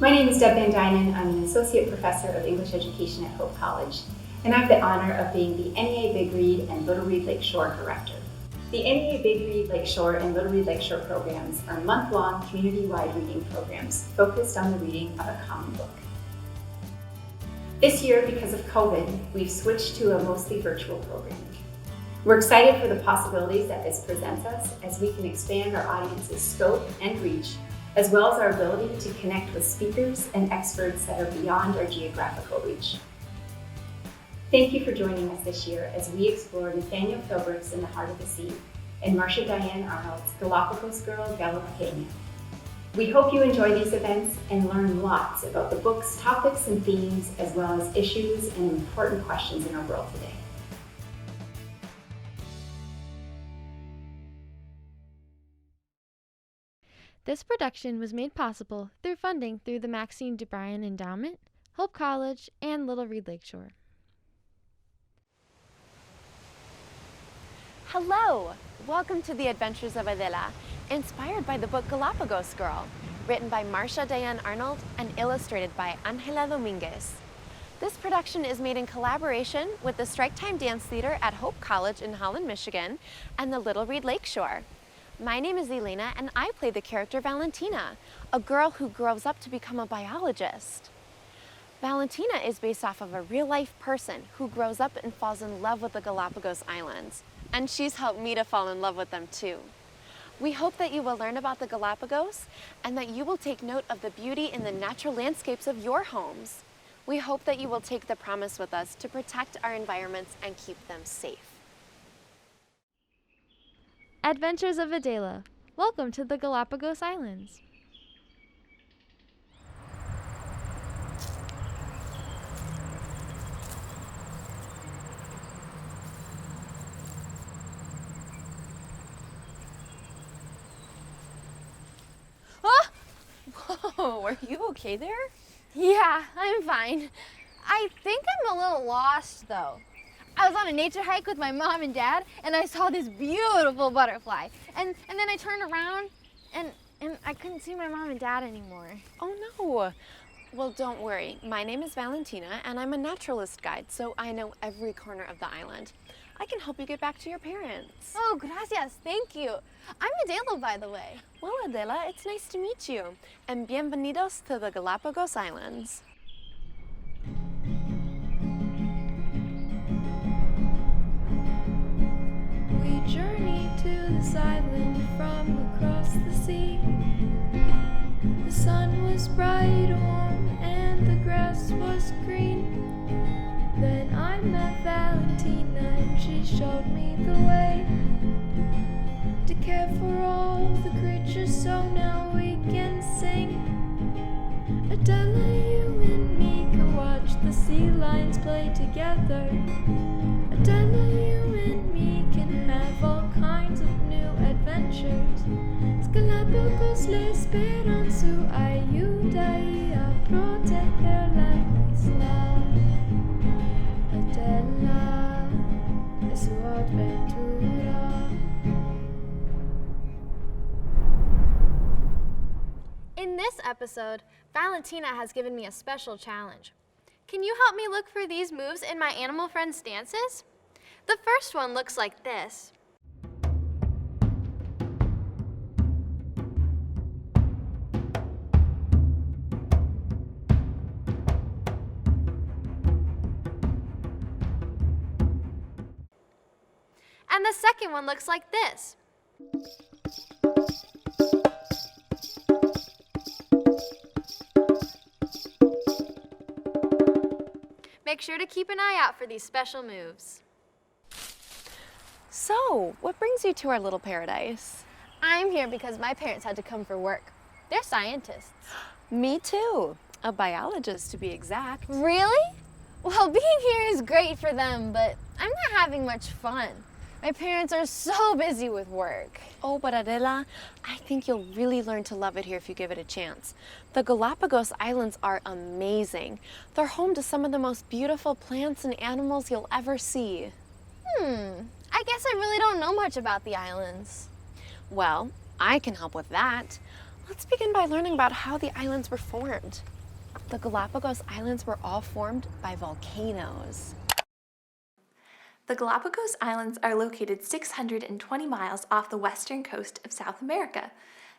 My name is Deb Van Dynen. I'm an Associate Professor of English Education at Hope College, and I have the honor of being the NEA Big Read and Little Read Lakeshore Director. The NEA Big Read Lakeshore and Little Read Lakeshore programs are month-long community-wide reading programs focused on the reading of a common book. This year, because of COVID, we've switched to a mostly virtual program. We're excited for the possibilities that this presents us as we can expand our audience's scope and reach, as well as our ability to connect with speakers and experts that are beyond our geographical reach. Thank you for joining us this year as we explore Nathaniel Philbrick's In the Heart of the Sea and Marcia Diane Arnold's Galápagos Girl, Galápagos. We hope you enjoy these events and learn lots about the book's topics and themes, as well as issues and important questions in our world today. This production was made possible through funding through the Maxine DeBryan Endowment, Hope College, and Little Read Lakeshore. Hello! Welcome to The Adventures of Adela, inspired by the book Galápagos Girl, written by Marcia Diane Arnold and illustrated by Angela Dominguez. This production is made in collaboration with the Striketime Dance Theater at Hope College in Holland, Michigan, and the Little Read Lakeshore. My name is Elena, and I play the character Valentina, a girl who grows up to become a biologist. Valentina is based off of a real-life person who grows up and falls in love with the Galápagos Islands, and she's helped me to fall in love with them too. We hope that you will learn about the Galápagos and that you will take note of the beauty in the natural landscapes of your homes. We hope that you will take the promise with us to protect our environments and keep them safe. Adventures of Adela. Welcome to the Galápagos Islands. Whoa, are you okay there? Yeah, I'm fine. I think I'm a little lost though. I was on a nature hike with my mom and dad and I saw this beautiful butterfly. And then I turned around and I couldn't see my mom and dad anymore. Oh no. Well, don't worry. My name is Valentina and I'm a naturalist guide, so I know every corner of the island. I can help you get back to your parents. Oh, gracias. Thank you. I'm Adela, by the way. Well, Adela, it's nice to meet you. And bienvenidos to the Galápagos Islands. We journeyed to this island from across the sea. The sun was bright, warm, and the grass was green. Then I met Valentina and she showed me the way to care for all the creatures, so now we can sing. Adela, you and me can watch the sea lions play together. Adela, you and me can have all kinds of new adventures. Galápagos le esperan, su ayuda y a proteger la isla. Adela es su aventura. In this episode, Valentina has given me a special challenge. Can you help me look for these moves in my animal friends' dances? The first one looks like this. And the second one looks like this. Make sure to keep an eye out for these special moves. So, what brings you to our little paradise? I'm here because my parents had to come for work. They're scientists. Me too. A biologist, to be exact. Really? Well, being here is great for them, but I'm not having much fun. My parents are so busy with work. Oh, but Adela, I think you'll really learn to love it here if you give it a chance. The Galápagos Islands are amazing. They're home to some of the most beautiful plants and animals you'll ever see. I guess I really don't know much about the islands. Well, I can help with that. Let's begin by learning about how the islands were formed. The Galápagos Islands were all formed by volcanoes. The Galápagos Islands are located 620 miles off the western coast of South America.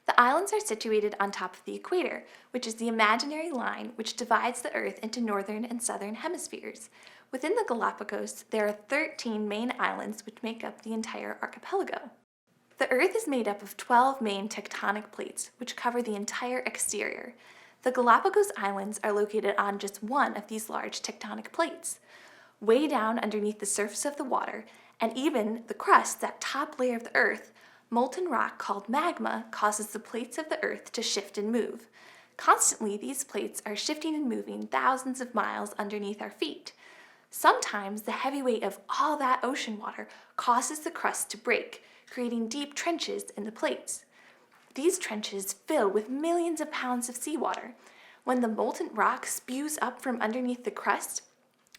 The islands are situated on top of the equator, which is the imaginary line which divides the Earth into northern and southern hemispheres. Within the Galápagos, there are 13 main islands which make up the entire archipelago. The Earth is made up of 12 main tectonic plates, which cover the entire exterior. The Galápagos Islands are located on just one of these large tectonic plates. Way down underneath the surface of the water, and even the crust, that top layer of the Earth, molten rock called magma causes the plates of the Earth to shift and move. Constantly, these plates are shifting and moving thousands of miles underneath our feet. Sometimes the heavy weight of all that ocean water causes the crust to break, creating deep trenches in the plates. These trenches fill with millions of pounds of seawater. When the molten rock spews up from underneath the crust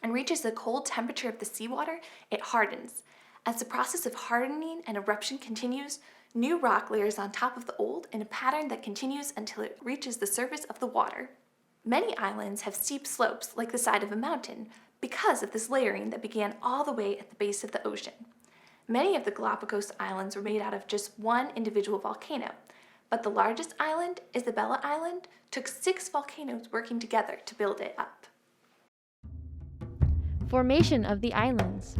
and reaches the cold temperature of the seawater, it hardens. As the process of hardening and eruption continues, new rock layers on top of the old in a pattern that continues until it reaches the surface of the water. Many islands have steep slopes like the side of a mountain because of this layering that began all the way at the base of the ocean. Many of the Galápagos Islands were made out of just one individual volcano, but the largest island, Isabella Island, took 6 volcanoes working together to build it up. Formation of the islands.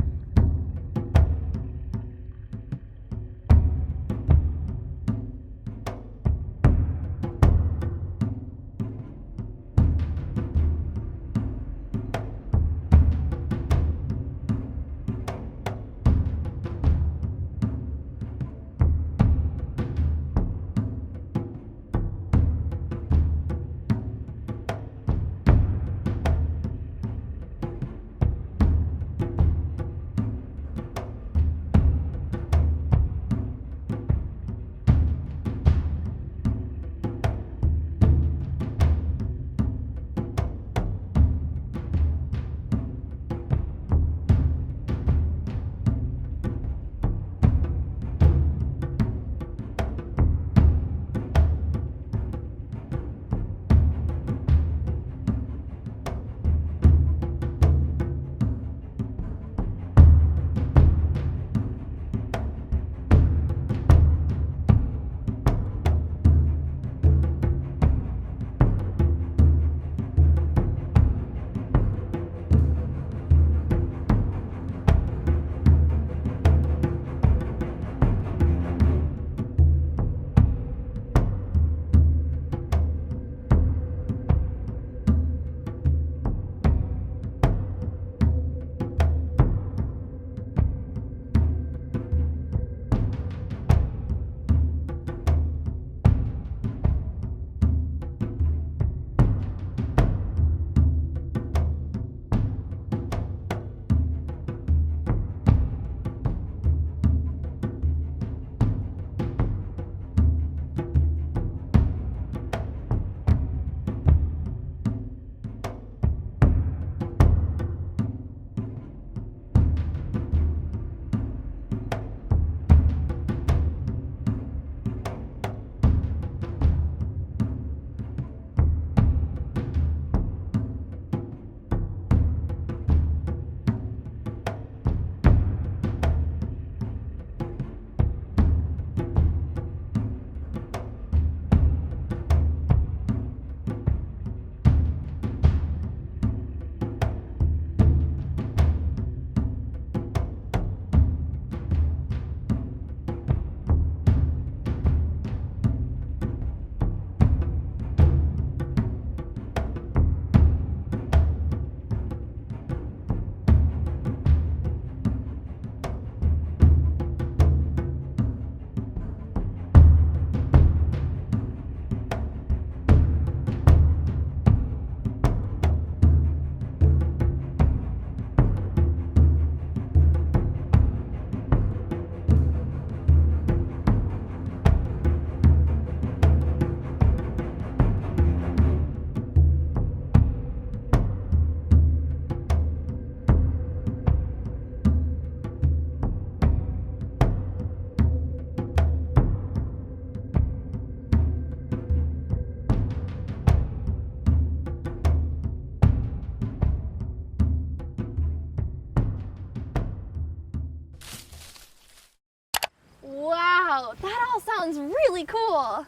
sounds really cool.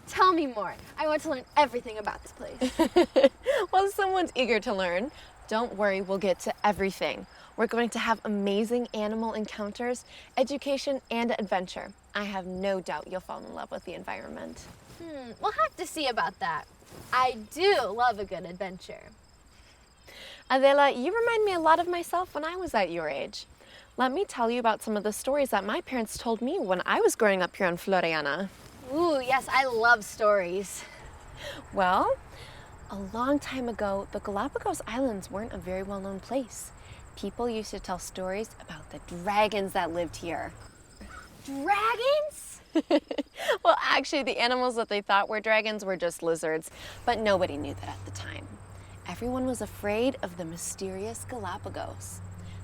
Tell me more. I want to learn everything about this place. Well, someone's eager to learn. Don't worry, we'll get to everything. We're going to have amazing animal encounters, education, and adventure. I have no doubt you'll fall in love with the environment. We'll have to see about that. I do love a good adventure. Adela, you remind me a lot of myself when I was at your age. Let me tell you about some of the stories that my parents told me when I was growing up here in Floriana. Ooh, yes, I love stories. Well, a long time ago, the Galápagos Islands weren't a very well-known place. People used to tell stories about the dragons that lived here. Dragons? Well, actually, the animals that they thought were dragons were just lizards, but nobody knew that at the time. Everyone was afraid of the mysterious Galápagos.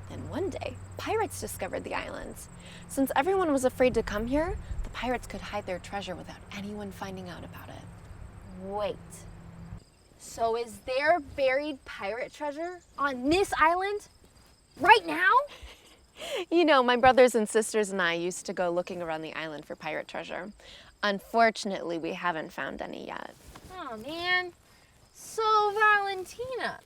Then one day, pirates discovered the islands. Since everyone was afraid to come here, the pirates could hide their treasure without anyone finding out about it. Wait. So is there buried pirate treasure on this island right now? You know, my brothers and sisters and I used to go looking around the island for pirate treasure. Unfortunately, we haven't found any yet. Oh, man. So, Valentina,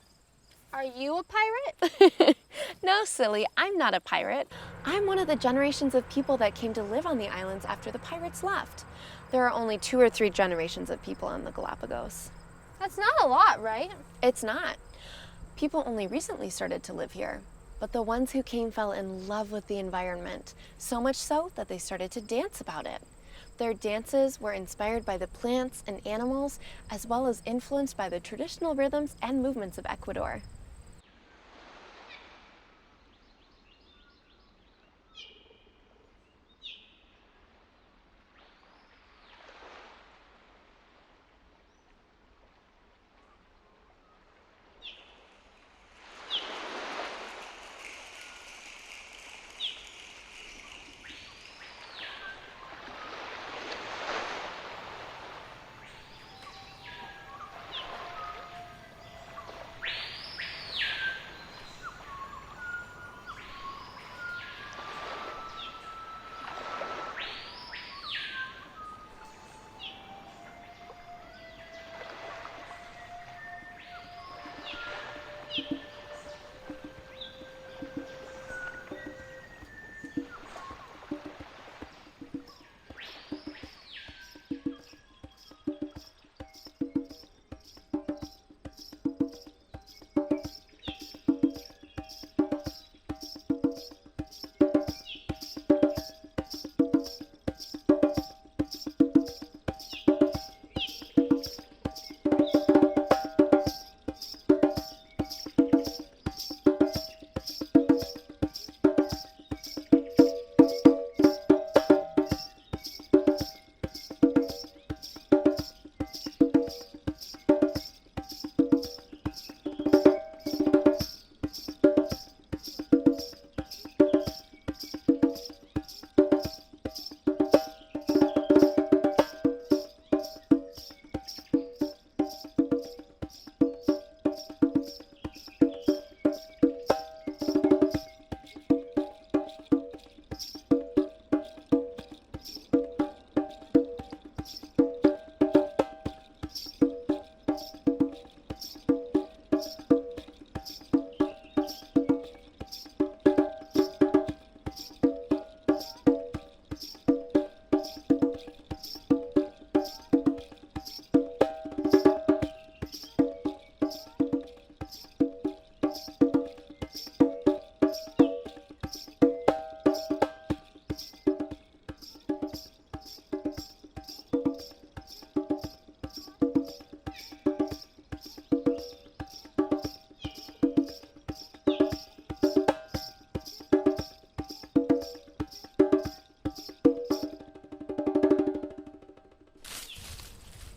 are you a pirate? No, silly, I'm not a pirate. I'm one of the generations of people that came to live on the islands after the pirates left. There are only 2 or 3 generations of people on the Galapagos. That's not a lot, right? It's not. People only recently started to live here. But the ones who came fell in love with the environment, so much so that they started to dance about it. Their dances were inspired by the plants and animals, as well as influenced by the traditional rhythms and movements of Ecuador.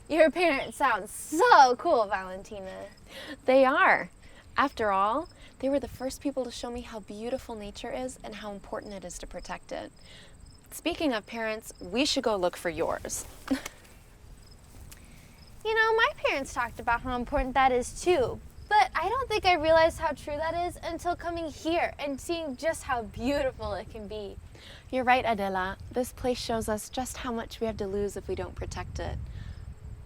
Your parents sound so cool, Valentina. They are. After all, they were the first people to show me how beautiful nature is and how important it is to protect it. Speaking of parents, we should go look for yours. You know, my parents talked about how important that is too, but I don't think I realized how true that is until coming here and seeing just how beautiful it can be. You're right, Adela. This place shows us just how much we have to lose if we don't protect it.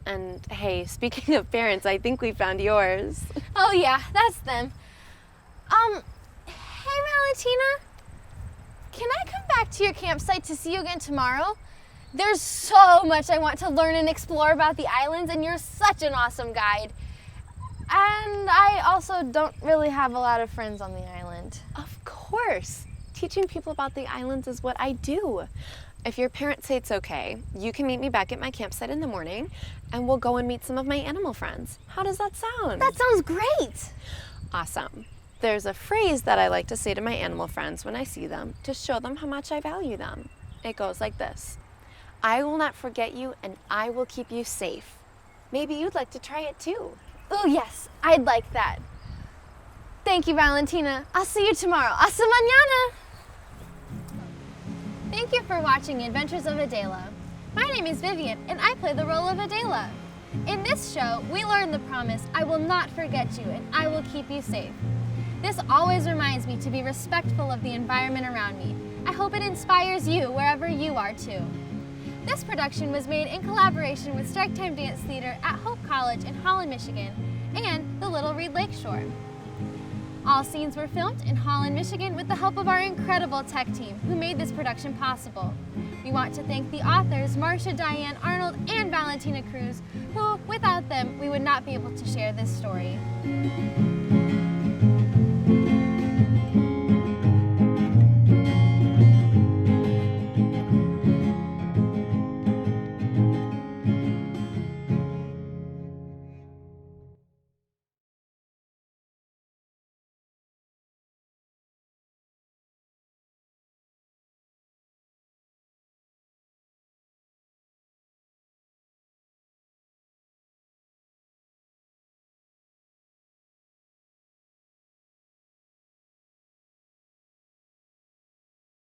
And hey, speaking of parents, I think we found yours. Oh yeah, that's them. Hey Valentina, can I come back to your campsite to see you again tomorrow? There's so much I want to learn and explore about the islands, and you're such an awesome guide. And I also don't really have a lot of friends on the island. Of course. Teaching people about the islands is what I do. If your parents say it's okay, you can meet me back at my campsite in the morning, and we'll go and meet some of my animal friends. How does that sound? That sounds great! Awesome. There's a phrase that I like to say to my animal friends when I see them to show them how much I value them. It goes like this: I will not forget you, and I will keep you safe. Maybe you'd like to try it too. Oh yes, I'd like that. Thank you, Valentina. I'll see you tomorrow. Hasta mañana! Thank you for watching Adventures of Adela. My name is Vivian, and I play the role of Adela. In this show, we learn the promise, I will not forget you, and I will keep you safe. This always reminds me to be respectful of the environment around me. I hope it inspires you wherever you are too. This production was made in collaboration with Striketime Dance Theater at Hope College in Holland, Michigan, and the Little Reed Lakeshore. All scenes were filmed in Holland, Michigan with the help of our incredible tech team who made this production possible. We want to thank the authors Marcia Diane Arnold and Valentina Cruz, who, without them, we would not be able to share this story.